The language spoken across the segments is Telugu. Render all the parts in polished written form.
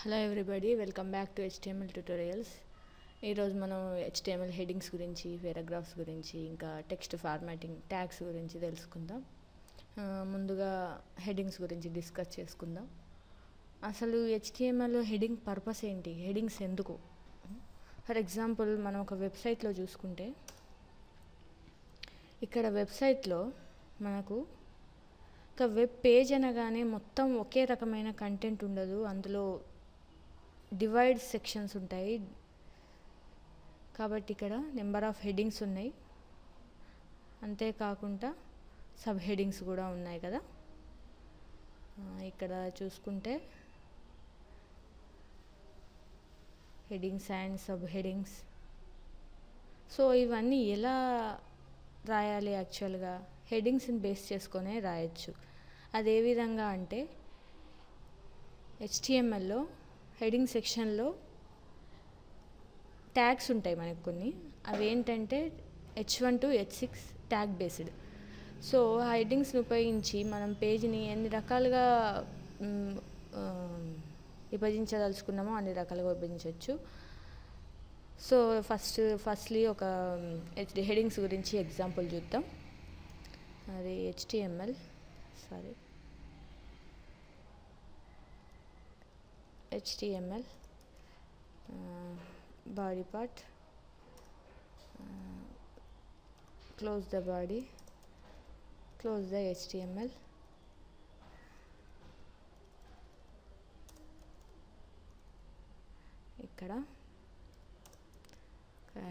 Hello everybody, welcome back to HTML tutorials. ఈరోజు మనం HTML హెడ్డింగ్స్ గురించి, పారాగ్రాఫ్స్ గురించి, ఇంకా టెక్స్ట్ ఫార్మాటింగ్, ట్యాగ్స్ గురించి తెలుసుకుందాం. ముందుగా హెడ్డింగ్స్ గురించి డిస్కస్ చేసుకుందాం. అసలు HTML హెడ్డింగ్ పర్పస్ ఏంటి, హెడ్డింగ్స్ ఎందుకు? ఫర్ ఎగ్జాంపుల్ మనం ఒక వెబ్సైట్లో చూసుకుంటే, ఇక్కడ వెబ్సైట్లో మనకు ఒక వెబ్ పేజ్ అనగానే మొత్తం ఒకే రకమైన కంటెంట్ ఉండదు. అందులో డివైడ్ సెక్షన్స్ ఉంటాయి. కాబట్టి ఇక్కడ నెంబర్ ఆఫ్ హెడ్డింగ్స్ ఉన్నాయి, అంతేకాకుండా సబ్ హెడ్డింగ్స్ కూడా ఉన్నాయి కదా. ఇక్కడ చూసుకుంటే headings and sub headings. So ఇవన్నీ ఎలా రాయాలి? యాక్చువల్గా హెడ్డింగ్స్ని బేస్ చేసుకొనే రాయొచ్చు. అదే విధంగా అంటే HTMLలో హెడ్డింగ్ సెక్షన్లో ట్యాగ్స్ ఉంటాయి మనకు కొన్ని. అవి ఏంటంటే H1 to H6 tag based. So ఆ హెడ్డింగ్స్ని ఉపయోగించి మనం పేజీని ఎన్ని రకాలుగా విభజించదలుచుకున్నామో అన్ని రకాలుగా విభజించవచ్చు. సో ఫస్ట్లీ ఒక హెడ్డింగ్స్ గురించి ఎగ్జాంపుల్ చూద్దాం. అది HTML body part, close the body, close the HTML. ఇక్కడ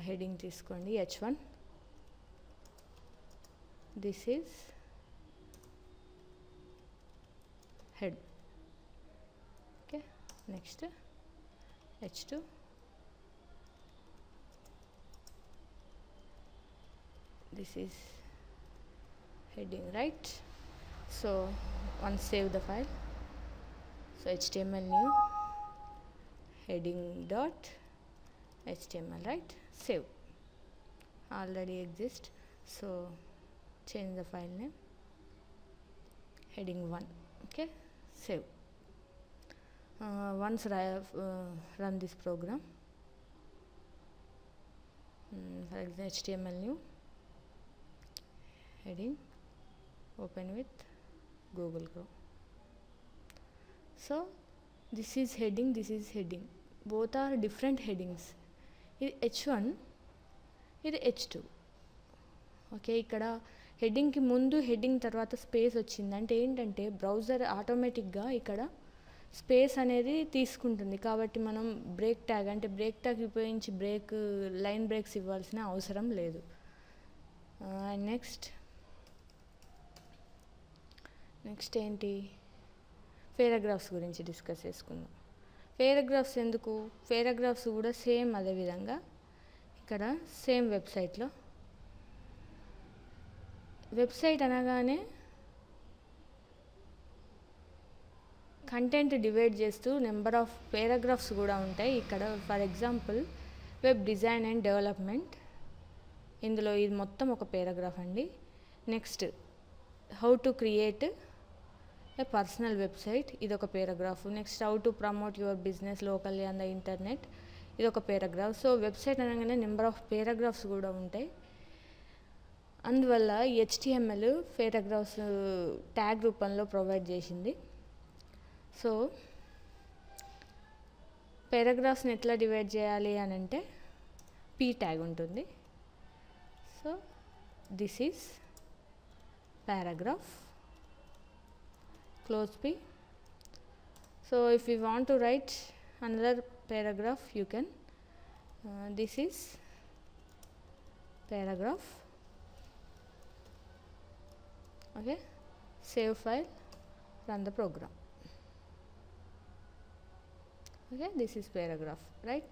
హెడ్డింగ్ తీసుకోండి H1. This is head. Okay, next H2. This is heading, right? So once save the file. So HTML new heading dot HTML, right? Save. Already exists, so change the file name, heading 1. Okay, save. Once run this program, for example HTML new heading, open with Google Chrome. So this is heading, this is heading. Both are different headings. ఇది H1, ఇది H2. ఓకే, ఇక్కడ హెడ్డింగ్కి ముందు హెడ్డింగ్ తర్వాత స్పేస్ వచ్చింది అంటే ఏంటంటే బ్రౌజర్ ఆటోమేటిక్గా ఇక్కడ స్పేస్ అనేది తీసుకుంటుంది. కాబట్టి మనం బ్రేక్ ట్యాగ్ ఉపయోగించి లైన్ బ్రేక్స్ ఇవ్వాల్సిన అవసరం లేదు. నెక్స్ట్ ఏంటి, పారాగ్రాఫ్స్ గురించి డిస్కస్ చేసుకుందాం. పారాగ్రాఫ్స్ ఎందుకు? పారాగ్రాఫ్స్ కూడా సేమ్ అదే విధంగా ఇక్కడ సేమ్ వెబ్సైట్ అనగానే కంటెంట్ డివైడ్ చేస్తూ నెంబర్ ఆఫ్ పారాగ్రాఫ్స్ కూడా ఉంటాయి. ఇక్కడ for example web design and development, ఇందులో ఇది మొత్తం ఒక పారాగ్రాఫ్ అండి. Next how to create a personal website, ఇది ఒక paragraph. Next how to promote your business locally on the internet, ఇది ఒక పారాగ్రాఫ్. సో వెబ్సైట్ అనగానే నెంబర్ ఆఫ్ పారాగ్రాఫ్స్ కూడా ఉంటాయి. అందువల్ల HTML పారాగ్రాఫ్స్ ట్యాగ్ రూపంలో ప్రొవైడ్ చేసింది. సో పారాగ్రాఫ్స్ని ఎట్లా డివైడ్ చేయాలి అని అంటే P ట్యాగ్ ఉంటుంది. So this is paragraph, close P. So if you want to write another paragraph, you can this is paragraph. Okay, save file, run the program. Okay, this is paragraph, right?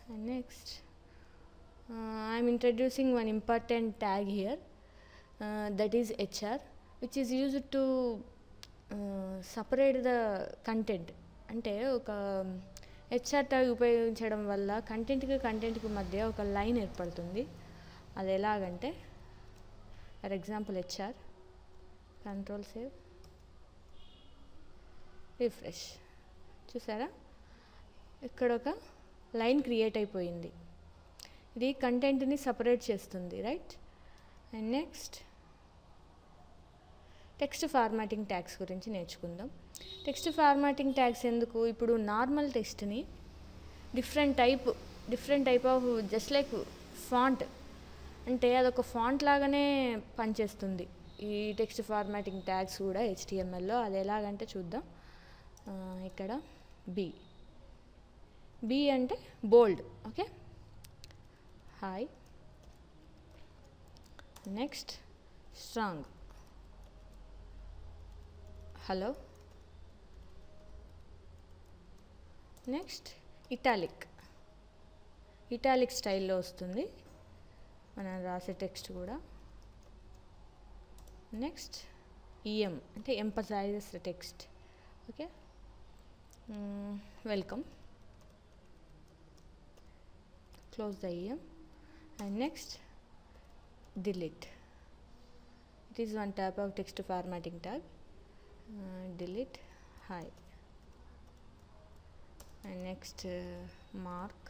And next I am introducing one important tag here, that is HR, which is used to separate the content. అంటే ఒక HR ట్యాగ్ ఉపయోగించడం వల్ల కంటెంట్కి మధ్య ఒక లైన్ ఏర్పడుతుంది. అది ఎలాగంటే for example HR, control save, refresh. చూసారా, ఇక్కడ ఒక లైన్ క్రియేట్ అయిపోయింది. ఇది కంటెంట్ని సపరేట్ చేస్తుంది, right. And next text formatting tags గురించి నేర్చుకుందాం. టెక్స్ట్ ఫార్మాటింగ్ ట్యాగ్స్ ఎందుకు? ఇప్పుడు నార్మల్ టెక్స్ట్ని different type of just like font, అంటే అదొక ఫాంట్ లాగానే పనిచేస్తుంది ఈ టెక్స్ట్ ఫార్మాటింగ్ ట్యాగ్స్ కూడా HTMLలో. అది ఎలాగంటే చూద్దాం. ఇక్కడ బి అంటే bold, okay. Hi. Next strong, hello. Next italic స్టైల్లో వస్తుంది మనం రాసే టెక్స్ట్ కూడా. నెక్స్ట్ EM అంటే emphasizes text, okay. Welcome, close the EM. And నెక్స్ట్ delete. It is one type of text formatting tag. Delete, hi. And next mark.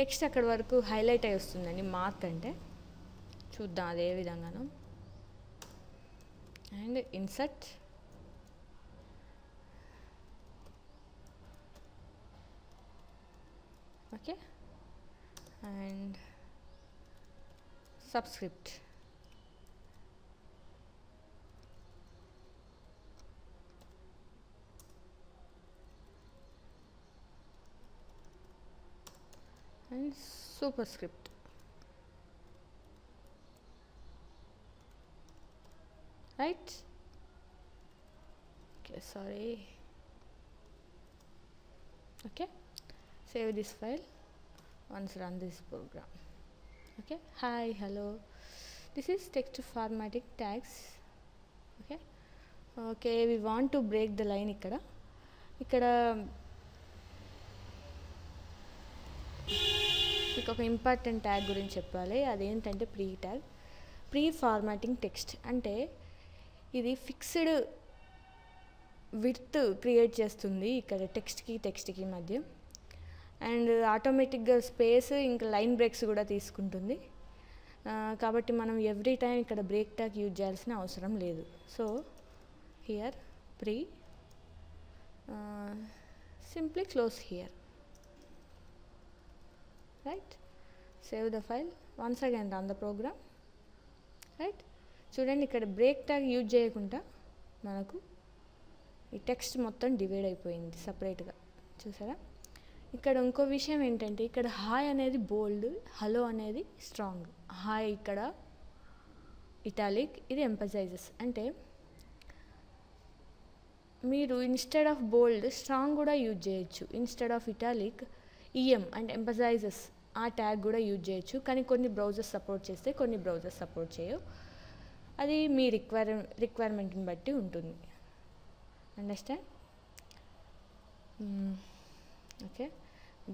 Text అక్కడ వరకు హైలైట్ అయి వస్తుందండి మార్క్ అంటే. చూద్దాం అదే విధంగాను. And insert, okay. And subscript, and superscript. Right? Okay, sorry. Okay, save this file. Once run this program. Okay, hi, hello. This is text formatting tags. Okay, we want to break the line ikkada మీకు ఒక ఇంపార్టెంట్ ట్యాగ్ గురించి చెప్పాలి. అదేంటంటే ప్రీ ఫార్మాటింగ్ టెక్స్ట్. అంటే ఇది ఫిక్స్డ్ విడ్త్ క్రియేట్ చేస్తుంది ఇక్కడ టెక్స్ట్కి మధ్య. అండ్ ఆటోమేటిక్గా స్పేస్ ఇంకా లైన్ బ్రేక్స్ కూడా తీసుకుంటుంది. కాబట్టి మనం ఎవ్రీ టైం ఇక్కడ బ్రేక్ ట్యాగ్ యూజ్ చేయాల్సిన అవసరం లేదు. So here pre, simply close here. Right, save the file. Once again run the program. Right, చూడండి ఇక్కడ బ్రేక్ ట్యాగ్ యూజ్ చేయకుండా మనకు ఈ టెక్స్ట్ మొత్తం డివైడ్ అయిపోయింది సపరేట్గా. చూసారా? ఇక్కడ ఇంకో విషయం ఏంటంటే ఇక్కడ హాయ్ అనేది బోల్డ్, హలో అనేది స్ట్రాంగ్. హాయ్ ఇక్కడ ఇటాలిక్, ఇది ఎంపసైజెస్. అంటే మీరు ఇన్స్టెడ్ ఆఫ్ బోల్డ్ స్ట్రాంగ్ కూడా యూజ్ చేయొచ్చు. Instead of italic EM and ఎంపసైజెస్ ఆ ట్యాగ్ కూడా యూజ్ చేయొచ్చు. కానీ కొన్ని బ్రౌజర్స్ సపోర్ట్ చేస్తే, కొన్ని బ్రౌజర్స్ సపోర్ట్ చేయవు. అది మీ రిక్వైర్మెంట్ని బట్టి ఉంటుంది. Understand? Okay,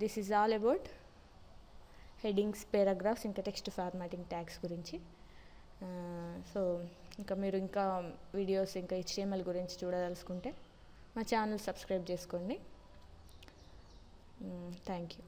this is all about headings, paragraphs, ఇంకా టెక్స్ట్ ఫార్మాటింగ్ ట్యాగ్స్ గురించి. సో ఇంకా మీరు ఇంకా వీడియోస్ ఇంకా HTML గురించి చూడదలుచుకుంటే మా ఛానల్ సబ్స్క్రైబ్ చేసుకోండి. Thank you.